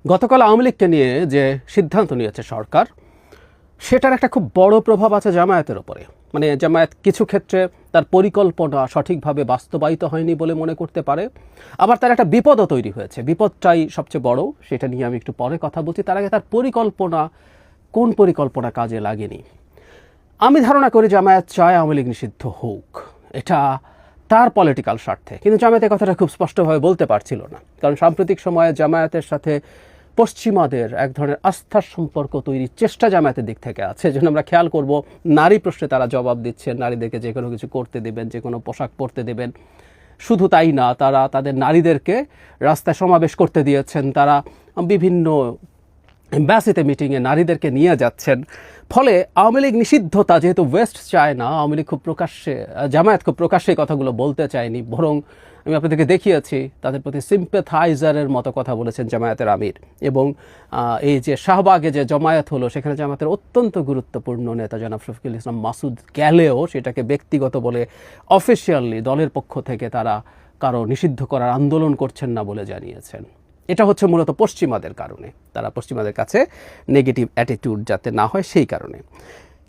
গতকাল আওয়ামী লীগকে নিয়ে যে সিদ্ধান্ত নিয়েছে সরকার, সেটার একটা খুব বড় প্রভাব আছে জামায়াতের ওপরে। মানে জামায়াত কিছু ক্ষেত্রে তার পরিকল্পনা সঠিকভাবে বাস্তবায়িত হয়নি বলে মনে করতে পারে, আবার তার একটা বিপদও তৈরি হয়েছে। বিপদটাই সবচেয়ে বড়, সেটা নিয়ে আমি একটু পরে কথা বলছি। তার আগে তার কোন পরিকল্পনা কাজে লাগেনি। আমি ধারণা করি জামায়াত চায় আওয়ামী লীগ নিষিদ্ধ হোক, এটা তার পলিটিক্যাল স্বার্থে। কিন্তু জামায়াতের কথাটা খুব স্পষ্টভাবে বলতে পারছিল না, কারণ সাম্প্রতিক সময়ে জামায়াতের সাথে পশ্চিমাদের এক ধরনের আস্থার সম্পর্ক তৈরির চেষ্টা জামায়াতের দিক থেকে আছে। যেন আমরা খেয়াল করব, নারী প্রশ্নে তারা জবাব দিচ্ছেন, নারীদেরকে যে কোনো কিছু করতে দেবেন, যে কোনো পোশাক পরতে দেবেন। শুধু তাই না, তারা তাদের নারীদেরকে রাস্তায় সমাবেশ করতে দিয়েছেন, তারা বিভিন্ন এম্বাসিতে মিটিংয়ে নারীদেরকে নিয়ে যাচ্ছেন। ফলে আওয়ামী লীগ নিষিদ্ধতা যেহেতু ওয়েস্ট চায় না, আওয়ামী লীগ জামায়াত খুব প্রকাশ্যে কথাগুলো বলতে চায়নি, বরং আমি আপনাদেরকে দেখিয়েছি তাদের প্রতি সিম্প্যাথাইজারের মতো কথা বলেছেন জামায়াতের আমির। এবং এই যে শাহবাগে যে জমায়েত হলো, সেখানে জামায়াতের অত্যন্ত গুরুত্বপূর্ণ নেতা জনাব শফিকুল ইসলাম মাসুদ গেলেও সেটাকে ব্যক্তিগত বলে অফিসিয়ালি দলের পক্ষ থেকে তারা কারো নিষিদ্ধ করার আন্দোলন করছেন না বলে জানিয়েছেন। এটা হচ্ছে মূলত পশ্চিমাদের কারণে, তারা পশ্চিমাদের কাছে নেগেটিভ অ্যাটিটিউড যাতে না হয় সেই কারণে।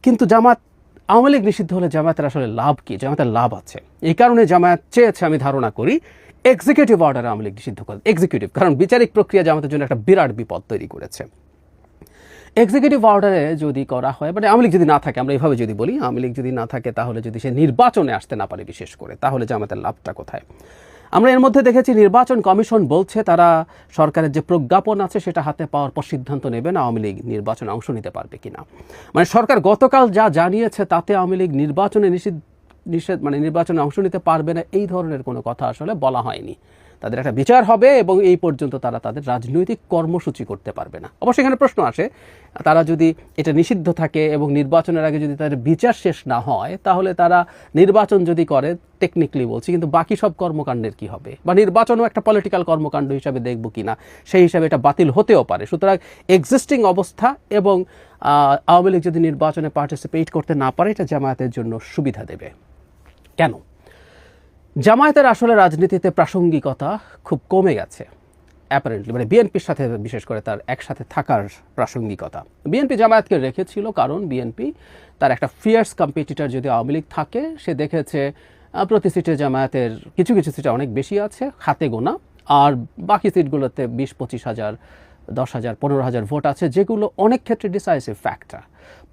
কিন্তু আওয়ামী লীগ নিষিদ্ধ হলে জামায়াতের আসলে লাভ কি? জামায়াতের লাভ আছে, এই কারণে জামায়াত চেয়েছে, আমি ধারণা করি, এক্সিকিউটিভ অর্ডারে আওয়ামী লীগ নিষিদ্ধ করে। এক্সিকিউটিভ, কারণ বিচারিক প্রক্রিয়া জামাতের জন্য একটা বিরাট বিপদ তৈরি করেছে। এক্সিকিউটিভ অর্ডারে যদি করা হয়, মানে আওয়ামী লীগ যদি না থাকে, আমরা এইভাবে যদি বলি, আওয়ামী লীগ যদি না থাকে, তাহলে যদি সে নির্বাচনে আসতে না পারে বিশেষ করে, তাহলে জামাতের লাভটা কোথায়? আমরা এর মধ্যে দেখেছি নির্বাচন কমিশন বলছে তারা সরকারের যে প্রজ্ঞাপন আছে সেটা হাতে পাওয়ার পর সিদ্ধান্ত নেবেন আওয়ামী লীগ নির্বাচনে অংশ নিতে পারবে কিনা। মানে সরকার গতকাল যা জানিয়েছে তাতে আওয়ামী লীগ নির্বাচনে অংশ নিতে পারবে না, এই ধরনের কোনো কথা আসলে বলা হয়নি। তাদের একটা বিচার হবে এবং এই পর্যন্ত তারা তাদের রাজনৈতিক কর্মসূচি করতে পারবে না। অবশ্যই এখানে প্রশ্ন আসে, তারা যদি এটা নিষিদ্ধ থাকে এবং নির্বাচনের আগে যদি তাদের বিচার শেষ না হয়, তাহলে তারা নির্বাচন যদি করে, টেকনিক্যালি বলছি, কিন্তু বাকি সব কর্মকাণ্ডের কি হবে? বা নির্বাচনও একটা পলিটিক্যাল কর্মকাণ্ড হিসাবে দেখব কিনা, সেই হিসাবে এটা বাতিল হতেও পারে। সুতরাং এক্সিস্টিং অবস্থা এবং আওয়ামী লীগ যদি নির্বাচনে পার্টিসিপেট করতে না পারে, এটা জামায়াতের জন্য সুবিধা দেবে। কেন? জামায়াতের আসলে রাজনীতিতে প্রাসঙ্গিকতা খুব কমে গেছে অ্যাপারেন্টলি, মানে বিএনপির সাথে বিশেষ করে তার একসাথে থাকার প্রাসঙ্গিকতা। বিএনপি জামায়াতকে রেখেছিল কারণ বিএনপি তার একটা ফিয়ার্স কম্পিটিটর যদি আওয়ামী লীগ থাকে, সে দেখেছে প্রতি সিটে জামায়াতের কিছু কিছু সিটে অনেক বেশি আছে, হাতে গোনা, আর বাকি সিটগুলোতে 20-25 হাজার, 10 হাজার, 15 হাজার ভোট আছে, যেগুলো অনেক ক্ষেত্রে ডিসাইসিভ ফ্যাক্টর।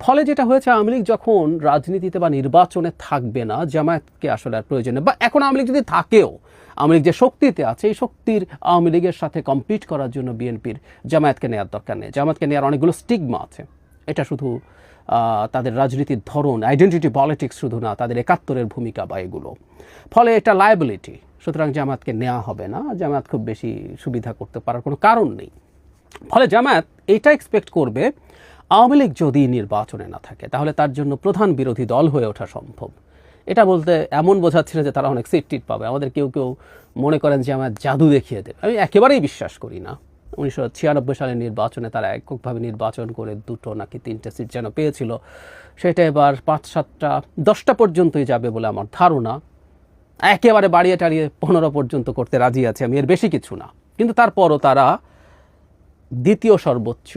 ফলে যেটা হয়েছে, আওয়ামী লীগ যখন রাজনীতিতে বা নির্বাচনে থাকবে না, জামায়াতকে আসলে আর প্রয়োজন নেই। বা এখন আওয়ামী লীগ যদি থাকেও, আওয়ামী লীগ যে শক্তিতে আছে, এই শক্তির আওয়ামী লীগের সাথে কম্পিট করার জন্য বিএনপির জামায়াতকে নেওয়ার দরকার নেই। জামায়াতকে নেওয়ার অনেকগুলো স্টিগমা আছে। এটা শুধু তাদের রাজনীতির ধরন, আইডেন্টিটি পলিটিক্স শুধু না, তাদের একাত্তরের ভূমিকা বা এগুলো। ফলে এটা লায়াবিলিটি। সুতরাং জামায়াতকে নেওয়া হবে না, জামায়াত খুব বেশি সুবিধা করতে পারার কোনো কারণ নেই। ফলে জামায়াত এটা এক্সপেক্ট করবে, আওয়ামী লীগ যদি নির্বাচনে না থাকে, তাহলে তার জন্য প্রধান বিরোধী দল হয়ে ওঠা সম্ভব। এটা বলতে এমন বোঝাচ্ছে না যে তারা অনেক সিট টিট পাবে। আমাদের কেউ কেউ মনে করেন যে জামায়াত জাদু দেখিয়ে দেবে, আমি একেবারেই বিশ্বাস করি না। 1996 সালের নির্বাচনে তারা এককভাবে নির্বাচন করে 2 নাকি 3টে সিট যেন পেয়েছিল, সেটা এবার 5, 7টা, 10টা পর্যন্তই যাবে বলে আমার ধারণা। একেবারে বাড়িয়ে টাড়িয়ে 15 পর্যন্ত করতে রাজি আছে আমি, এর বেশি কিছু না। কিন্তু তারপরও তারা দ্বিতীয় সর্বোচ্চ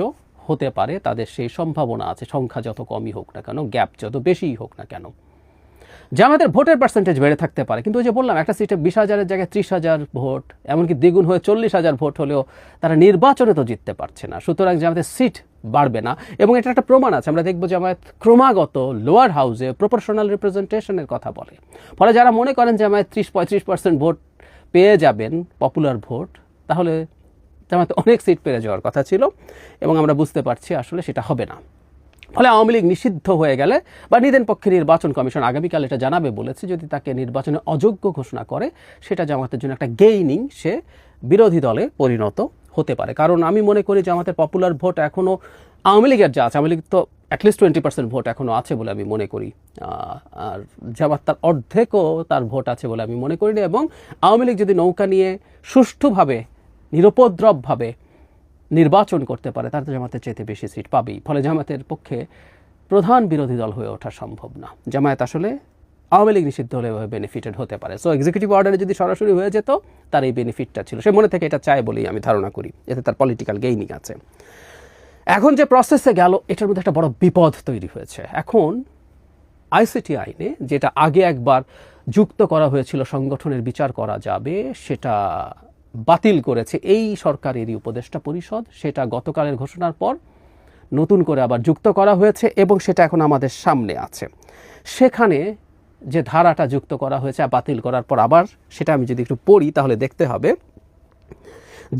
হতে পারে, তাদের সেই সম্ভাবনা আছে, সংখ্যা যত কমই হোক না কেন, গ্যাপ যত বেশিই হোক না কেন। জামায়াতের ভোটের পার্সেন্টেজ বেড়ে থাকতে পারে, কিন্তু ওই যে বললাম, একটা সিটে 20,000-এর জায়গায় 30,000 ভোট, এমনকি দ্বিগুণ হয়ে 40,000 ভোট হলেও তারা নির্বাচনে তো জিততে পারছে না। সুতরাং জামায়াতের সিট বাড়বে না। এবং এটা একটা প্রমাণ আছে, আমরা দেখব জামায়াত ক্রমাগত লোয়ার হাউসে প্রপোর্শনাল রিপ্রেজেন্টেশনের কথা বলে। ফলে যারা মনে করেন জামায়াত 30-35% ভোট পেয়ে যাবেন, পপুলার ভোট, তাহলে জামায়াত অনেক সিট পেয়ে যাওয়ার কথা ছিল, এবং আমরা বুঝতে পারছি আসলে সেটা হবে না। ফলে আওয়ামী লীগ নিষিদ্ধ হয়ে গেলে, বা নিদেন পক্ষে নির্বাচন কমিশন আগামীকাল এটা জানাবে বলেছে, যদি তাকে নির্বাচনে অযোগ্য ঘোষণা করে, সেটা জামাতের জন্য একটা গেইনিং, সে বিরোধী দলে পরিণত হতে পারে। কারণ আমি মনে করি জামাতের পপুলার ভোট এখনও আওয়ামী লীগের যা আছে, আওয়ামী লীগ তো অ্যাটলিস্ট 20% ভোট এখনও আছে বলে আমি মনে করি, আর জামাত তার অর্ধেকও তার ভোট আছে বলে আমি মনে করি না। এবং আওয়ামী লীগ যদি নৌকা নিয়ে সুষ্ঠুভাবে, নিরুপদ্রবভাবে নির্বাচন করতে পারে, তার তো জামাতের চাইতে বেশি সিট পাবেই। ফলে জামাতের পক্ষে প্রধান বিরোধী দল হয়ে ওঠা সম্ভব না। জামায়াত আসলে আওয়ামী লীগ নিষিদ্ধ হলে এভাবে বেনিফিটেড হতে পারে। সো এক্সিকিউটিভ অর্ডারে যদি সরাসরি হয়ে যেত তার এই বেনিফিটটা ছিল, সে মনে থেকে এটা চায় বলেই আমি ধারণা করি, এতে তার পলিটিক্যাল গেইনিং আছে। এখন যে প্রসেসে গেল এটার মধ্যে একটা বড় বিপদ তৈরি হয়েছে। এখন আইসিটি আইনে যেটা আগে একবার যুক্ত করা হয়েছিল সংগঠনের বিচার করা যাবে, সেটা বাতিল করেছে এই সরকারেরই উপদেষ্টা পরিষদ। সেটা গতকালের ঘোষণার পর নতুন করে আবার যুক্ত করা হয়েছে এবং সেটা এখন আমাদের সামনে আছে। সেখানে যে ধারাটা যুক্ত করা হয়েছে বাতিল করার পর আবার সেটা আমি যদি একটু পড়ি তাহলে দেখতে হবে,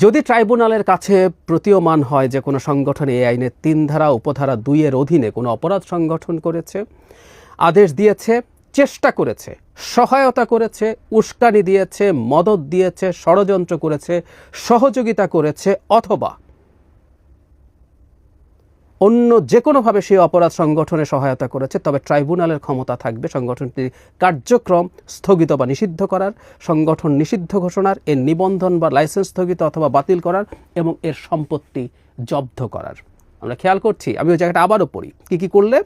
যদি ট্রাইব্যুনালের কাছে প্রতীয়মান হয় যে কোনো সংগঠন এই আইনের 3 ধারা উপধারা 2 এর অধীনে কোনো অপরাধ সংগঠন করেছে, আদেশ দিয়েছে, চেষ্টা করেছে, সহায়তা করেছে, উস্কানি দিয়েছে, মদত দিয়েছে, ষড়যন্ত্র করেছে, সহযোগিতা করেছে অথবা অন্য যে কোনোভাবে সেই অপরাধ সংগঠনে সহায়তা করেছে, তবে ট্রাইব্যুনালের ক্ষমতা থাকবে সংগঠনটির কার্যক্রম স্থগিত বা নিষিদ্ধ করার, সংগঠন নিষিদ্ধ ঘোষণার, এর নিবন্ধন বা লাইসেন্স স্থগিত অথবা বাতিল করার এবং এর সম্পত্তি জব্দ করার। আমরা খেয়াল করছি, আমি ওই জায়গাটা আবারও পড়ি, কি করলে,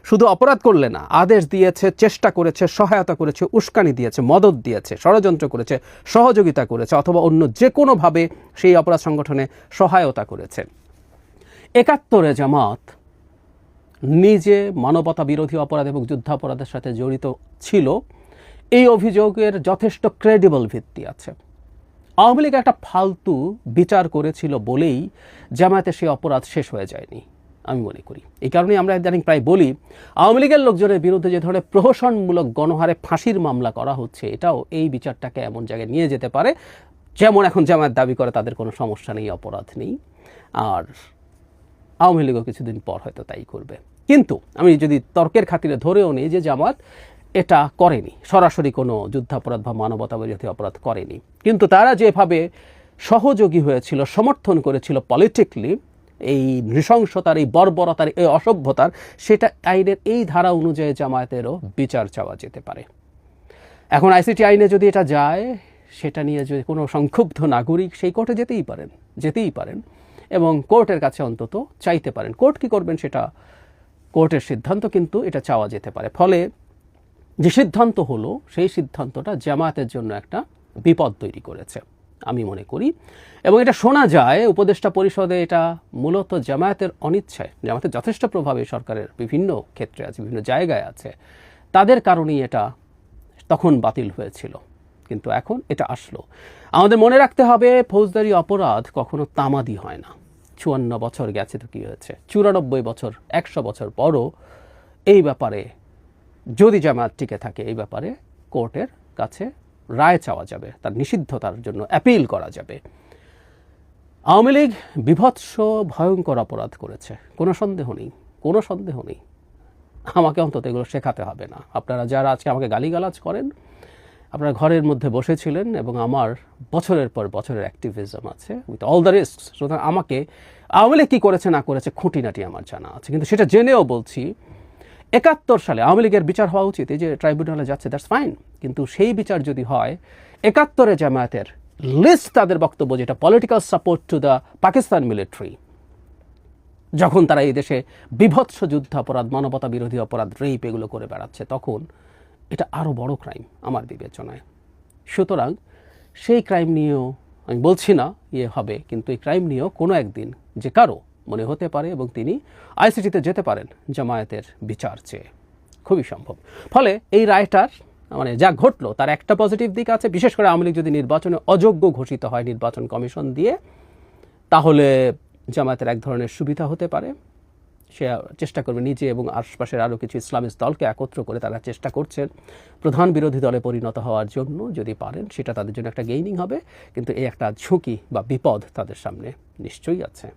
শুধু অপরাধ করলে না, আদেশ দিয়েছে, চেষ্টা করেছে, সহায়তা করেছে, উস্কানি দিয়েছে, মদত দিয়েছে, ষড়যন্ত্র করেছে, সহযোগিতা করেছে অথবা অন্য যে কোনোভাবে সেই অপরাধ সংগঠনে সহায়তা করেছে। 71 জামাত নিজে মানবতা বিরোধী অপরাধ এবং যুদ্ধাপরাধের সাথে জড়িত ছিল, এই অভিযোগের যথেষ্ট ক্রেডিবল ভিত্তি আছে। আওয়ামী লীগ একটা ফালতু বিচার করেছিল বলেই জামায়াতের সেই অপরাধ শেষ হয়ে যায়নি আমি মনে করি। এই কারণেই আমরা ইদানিং প্রায় বলি আওয়ামী লীগের লোকজনের বিরুদ্ধে যে ধরনের প্রহসনমূলক গণহারে ফাঁসির মামলা করা হচ্ছে, এটাও এই বিচারটাকে এমন জায়গায় নিয়ে যেতে পারে যেমন এখন জামায়াত দাবি করে তাদের কোনো সমস্যা নেই, অপরাধ নেই, আর আওয়ামী লীগও কিছুদিন পর হয়তো তাই করবে। কিন্তু আমি যদি তর্কের খাতিরে ধরেও নিই যে জামাত এটা করেনি, সরাসরি কোনো যুদ্ধাপরাধ বা মানবতা বিরোধী অপরাধ করেনি, কিন্তু তারা যেভাবে সহযোগী হয়েছিল, সমর্থন করেছিল পলিটিক্যালি এই নৃশংসতার, এই বর্বরতার, এই অসভ্যতার, সেটা আইনের এই ধারা অনুযায়ী জামায়াতেরও বিচার চাওয়া যেতে পারে। এখন আইসিটি আইনে যদি এটা যায়, সেটা নিয়ে যদি কোনো সংক্ষুব্ধ নাগরিক সেই কোর্টে যেতেই পারেন এবং কোর্টের কাছে অন্তত চাইতে পারেন। কোর্ট কি করবেন সেটা কোর্টের সিদ্ধান্ত, কিন্তু এটা চাওয়া যেতে পারে। ফলে যে সিদ্ধান্ত হলো সেই সিদ্ধান্তটা জামায়াতের জন্য একটা বিপদ তৈরি করেছে আমি মনে করি। এবং এটা শোনা যায় উপদেষ্টা পরিষদে এটা মূলত জামায়াতের অনিচ্ছায়, জামায়াতের যথেষ্ট প্রভাবে সরকারের বিভিন্ন ক্ষেত্রে আছে, বিভিন্ন জায়গায় আছে, তাদের কারণেই এটা তখন বাতিল হয়েছিল, কিন্তু এখন এটা আসলো। আমাদের মনে রাখতে হবে ফৌজদারি অপরাধ কখনো তামাদি হয় না। 54 বছর গেছে তো কী হয়েছে, 94 বছর, 100 বছর পরও এই ব্যাপারে যদি জামায়াত টিকে থাকে, এই ব্যাপারে কোর্টের কাছে রায় চাওয়া যাবে, তার নিষিদ্ধতার জন্য অ্যাপিল করা যাবে। আওয়ামী লীগ বিভৎস ভয়ঙ্কর অপরাধ করেছে, কোনো সন্দেহ নেই। আমাকে অন্তত এগুলো শেখাতে হবে না। আপনারা যারা আজকে আমাকে গালিগালাজ করেন, আপনারা ঘরের মধ্যে বসেছিলেন এবং আমার বছরের পর বছরের অ্যাক্টিভিজম আছে উইথ অল দ্য রিস্ক। সুতরাং আমাকে আওয়ামী লীগ কী করেছে না করেছে খুঁটিনাটি আমার জানা আছে, কিন্তু সেটা জেনেও বলছি 71 সালে আওয়ামী লীগের বিচার হওয়া উচিত, এই যে ট্রাইব্যুনালে যাচ্ছে দ্যাটস ফাইন, কিন্তু সেই বিচার যদি হয় 71 জামায়াতের লিস্ট তাদের বক্তব্য যেটা political support to the Pakistan military, যখন তারা এই দেশে বিভৎস যুদ্ধাপরাধ, মানবতা বিরোধী অপরাধ, রেপ এগুলো করে বেড়াচ্ছে, তখন এটা আরও বড় ক্রাইম আমার বিবেচনায়। সুতরাং সেই ক্রাইম নিয়েও আমি বলছি না হবে, কিন্তু এই ক্রাইম নিয়েও কোনো একদিন যে কারো মনে হতে পারে এবং তিনি আইসিটিতে যেতে পারেন জামায়াতের বিচার চেয়ে, খুবই সম্ভব। ফলে এই রায়টার মানে যা ঘটলো তার একটা পজিটিভ দিক আছে, বিশেষ করে আওয়ামী লীগ যদি নির্বাচনে অযোগ্য ঘোষিত হয় নির্বাচন কমিশন দিয়ে, তাহলে জামায়াতের এক ধরনের সুবিধা হতে পারে। সে চেষ্টা করবে নিজে এবং আশপাশের আরও কিছু ইসলামিস্ট দলকে একত্র করে তারা চেষ্টা করছেন প্রধান বিরোধী দলে পরিণত হওয়ার জন্য, যদি পারেন সেটা তাদের জন্য একটা গেইনিং হবে, কিন্তু এই একটা ঝুঁকি বা বিপদ তাদের সামনে নিশ্চয়ই আছে।